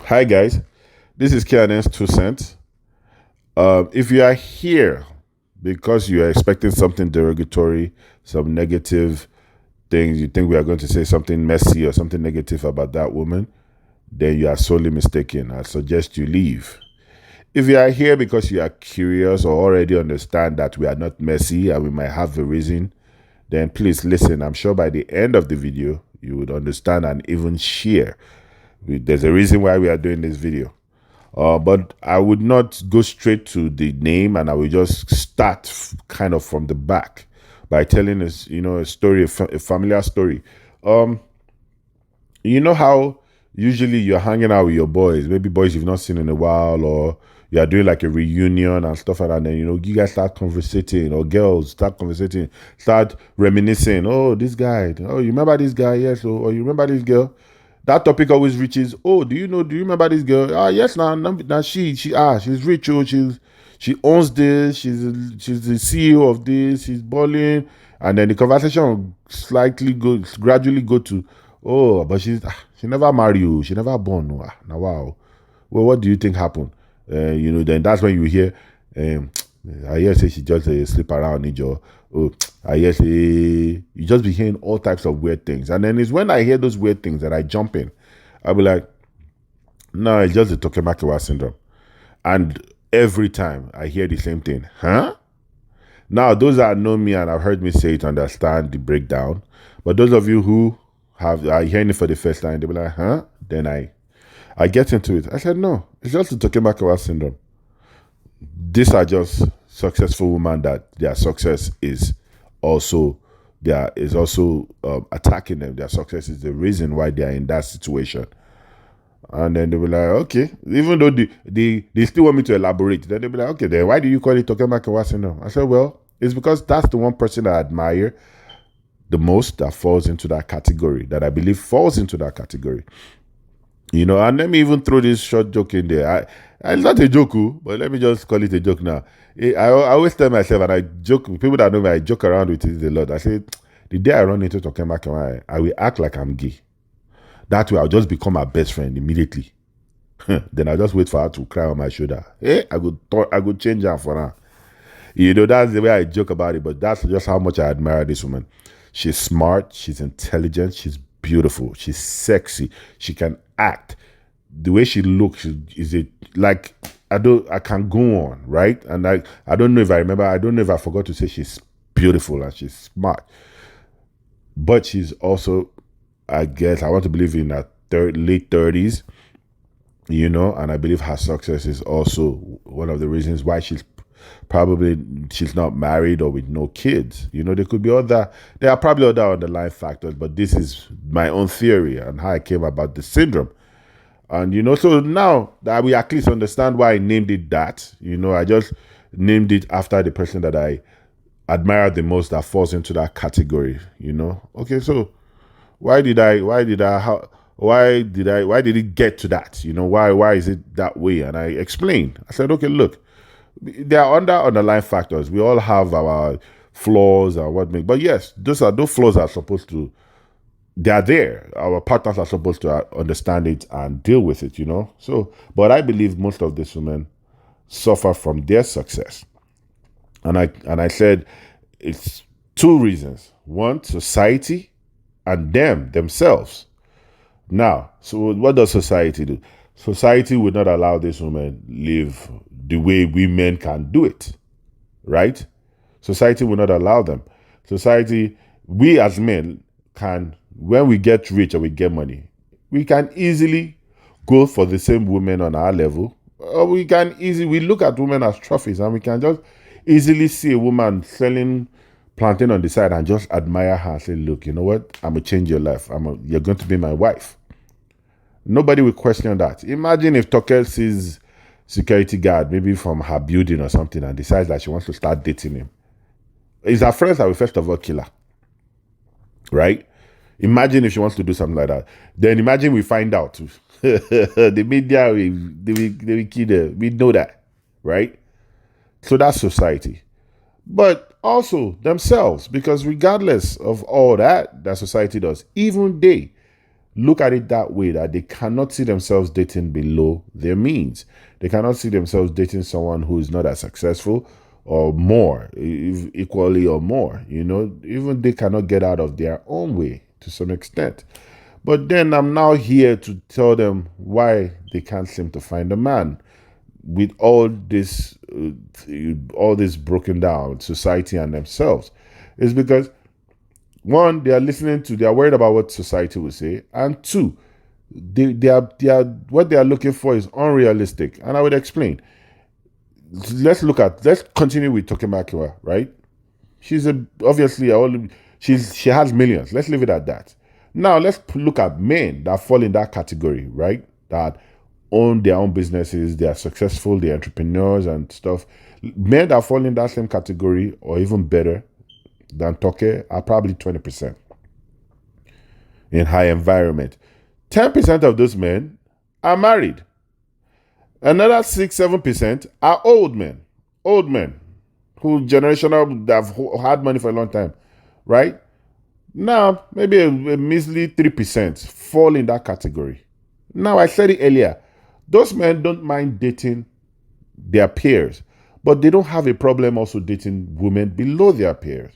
Hi guys, this is Kian's 2 cents. If you are here because you are expecting something derogatory, some negative things, you think we are going to say something messy or something negative about that woman, then you are sorely mistaken. I suggest you leave. If you are here because you are curious or already understand that we are not messy and we might have a reason, then please listen. I'm sure by the end of the video, you would understand and even share. There's a reason why we are doing this video. But I would not go straight to the name, and I will just start kind of from the back by telling us, a story, a familiar story. Um, you know how usually you're hanging out with your boys, maybe boys you've not seen in a while, or you are doing like a reunion and stuff like that. And then you guys start conversating, or girls start conversating, start reminiscing. Oh, this guy. Oh, you remember this guy? Yes. Or you remember this girl? That topic always reaches. Oh, do you remember this girl? Ah, yes. Now she's rich. Oh, she owns this. She's the CEO of this. She's balling. And then the conversation gradually go to, oh, but she never married you. She never born. Oh, now wow. Well, what do you think happened? Then that's when you hear, um, I hear say she just sleep around in your. Oh, I hear say you just be hearing all types of weird things, and then it's when I hear those weird things that I jump in. I'll be like, no, it's just the Toke Makinwa syndrome, and every time I hear the same thing, huh? Now, those that know me and have heard me say it understand the breakdown, but those of you who are hearing it for the first time, they'll be like, huh? Then I get into it. I said, no, it's just the Toke Makinwa syndrome. These are just successful women that their success is also attacking them. Their success is the reason why they are in that situation. And then they will like, okay, even though they still want me to elaborate, then they'll be like, okay, then why do you call it Toke Makinwa syndrome? I said, well, it's because that's the one person I admire the most that falls into that category, that I believe falls into that category. And let me even throw this short joke in there. It's not a joke, but let me just call it a joke now. I always tell myself, and I joke, people that know me, I joke around with it a lot. I say, the day I run into Toke Makinwa, I will act like I'm gay. That way, I'll just become her best friend immediately. Then I just wait for her to cry on my shoulder. Hey, I could change her for her. That's the way I joke about it, but that's just how much I admire this woman. She's smart, she's intelligent, she's beautiful, she's sexy, she can act. The way she looks is it like I can go on, right? And I don't know if I remember, I don't know if I forgot to say she's beautiful and she's smart. But she's also, I guess, I want to believe in her late 30s, and I believe her success is also one of the reasons why she's not married or with no kids. There are probably other underlying factors, but this is my own theory and how I came about the syndrome. And so now that we at least understand why I named it that, I just named it after the person that I admire the most that falls into that category. Okay, so why did it get to that? Why is it that way? And I explained. I said, okay, look, there are underlying factors. We all have our flaws and but yes, those flaws are supposed to, they are there. Our partners are supposed to understand it and deal with it, So, but I believe most of these women suffer from their success. And I said it's two reasons. One, society, and themselves. Now, so what does society do? Society would not allow this woman live the way we men can do it, right? Society will not allow them. Society, we as men can, when we get rich or we get money, we can easily go for the same women on our level, or we look at women as trophies, and we can just easily see a woman selling plantain on the side and just admire her and say, look, you know what? I'm going to change your life. You're going to be my wife. Nobody will question that. Imagine if Toke sees security guard, maybe from her building or something, and decides that she wants to start dating him. It's her friends that will first of all kill her. Right? Imagine if she wants to do something like that. Then imagine we find out. The media, they will kill her. We know that. Right? So that's society. But also themselves, because regardless of all that society does, even they look at it that way, that they cannot see themselves dating below their means. They cannot see themselves dating someone who is not as successful or more, equally or more. Even they cannot get out of their own way to some extent. But then I'm now here to tell them why they can't seem to find a man with all this broken down society and themselves. Is because, one, they are worried about what society will say, and two, they are what they are looking for is unrealistic. And I would explain. Let's continue with Toke Makinwa, right? She's she has millions. Let's leave it at that. Now let's look at men that fall in that category, right? That own their own businesses, they are successful, they're entrepreneurs and stuff. Men that fall in that same category, or even better than Toke, are probably 20% in high environment. 10% of those men are married. Another 6-7% are old men who generational, have had money for a long time, right? Now, maybe a measly 3% fall in that category. Now, I said it earlier, those men don't mind dating their peers, but they don't have a problem also dating women below their peers.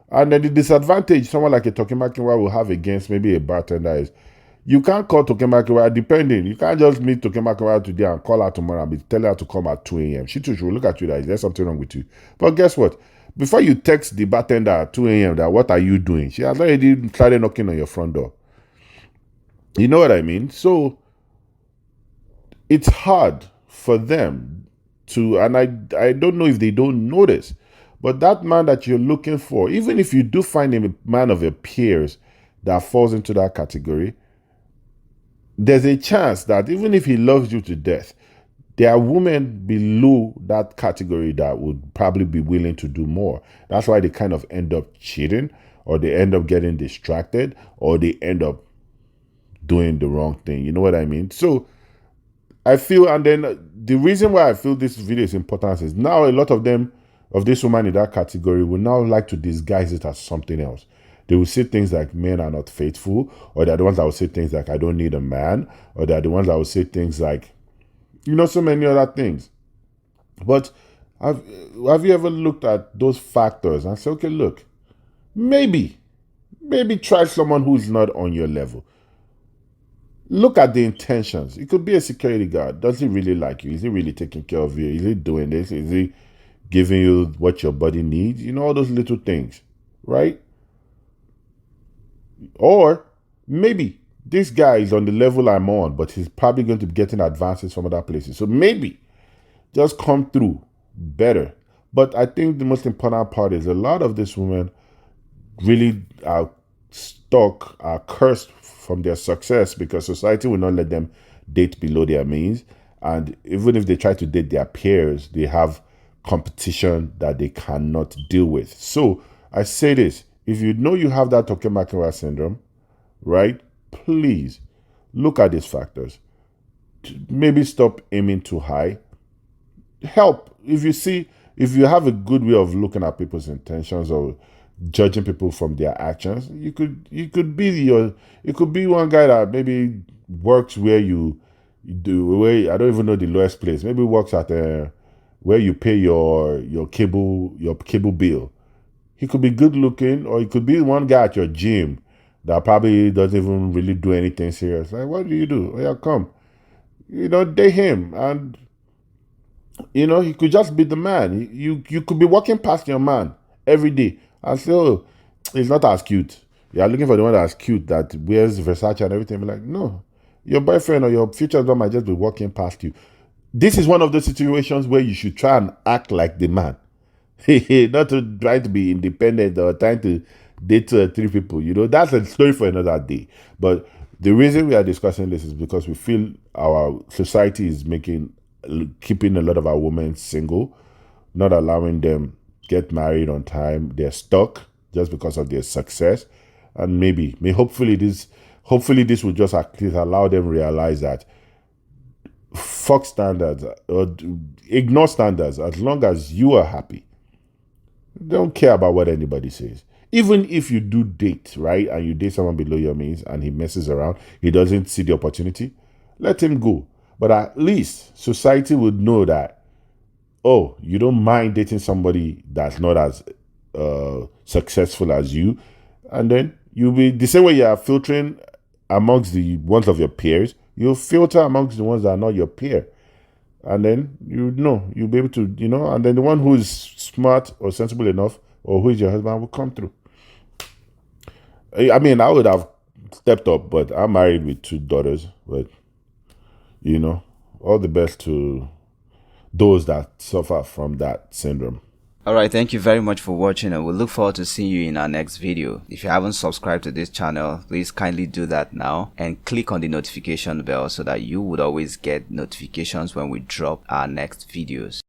And then the disadvantage someone like a Toke Makinwa will have against maybe a bartender is, you can't call Toke Makinwa, depending. You can't just meet Toke Makinwa today and call her tomorrow and be telling her to come at 2 a.m. She too, she will look at you like, there's something wrong with you. But guess what? Before you text the bartender at 2 a.m. that, what are you doing? She has already started knocking on your front door. You know what I mean? So it's hard for them to, and I don't know if they don't notice, but that man that you're looking for, even if you do find a man of your peers that falls into that category, there's a chance that even if he loves you to death, there are women below that category that would probably be willing to do more. That's why they kind of end up cheating, or they end up getting distracted, or they end up doing the wrong thing. You know what I mean? So I feel, and then the reason why I feel this video is important is now a lot of them, of this woman in that category, will now like to disguise it as something else. They will say things like men are not faithful, or they're the ones that will say things like I don't need a man, or they're the ones that will say things like, so many other things. But have you ever looked at those factors and say, okay, look, maybe try someone who's not on your level. Look at the intentions. It could be a security guard. Does he really like you? Is he really taking care of you? Is he doing this? Is he giving you what your body needs? All those little things, right? Or maybe this guy is on the level I'm on, but he's probably going to be getting advances from other places. So maybe just come through better. But I think the most important part is a lot of these women really are cursed from their success because society will not let them date below their means. And even if they try to date their peers, they have competition that they cannot deal with. So I say this, if you know you have that Toke Makinwa syndrome, right, please look at these factors. Maybe stop aiming too high. Help. If you have a good way of looking at people's intentions or judging people from their actions, it could be one guy that maybe works where I don't even know the lowest place. Maybe works at where you pay your cable bill. He could be good looking, or he could be one guy at your gym that probably doesn't even really do anything serious. Like, what do you do? Oh, yeah, come. Date him. And, he could just be the man. You could be walking past your man every day and say, oh, he's not as cute. You're looking for the one that's cute, that wears Versace and everything. Be like, no. Your boyfriend or your future husband might just be walking past you. This is one of the situations where you should try and act like the man. Not to try to be independent or trying to date 3 people. That's a story for another day. But the reason we are discussing this is because we feel our society is keeping a lot of our women single, not allowing them get married on time. They're stuck just because of their success. And hopefully this will just at least allow them realize that fuck standards, or ignore standards. As long as you are happy, don't care about what anybody says. Even if you do date, right, and you date someone below your means and he messes around, he doesn't see the opportunity, let him go. But at least society would know that, oh, you don't mind dating somebody that's not as successful as you. And then you'll be the same way you are filtering amongst the ones of your peers, you'll filter amongst the ones that are not your peer. And then you'll be able to, and then the one who is smart or sensible enough or who is your husband will come through. I mean, I would have stepped up, but I'm married with 2 daughters. But, all the best to those that suffer from that syndrome. Alright, thank you very much for watching, and we look forward to seeing you in our next video. If you haven't subscribed to this channel, please kindly do that now and click on the notification bell so that you would always get notifications when we drop our next videos.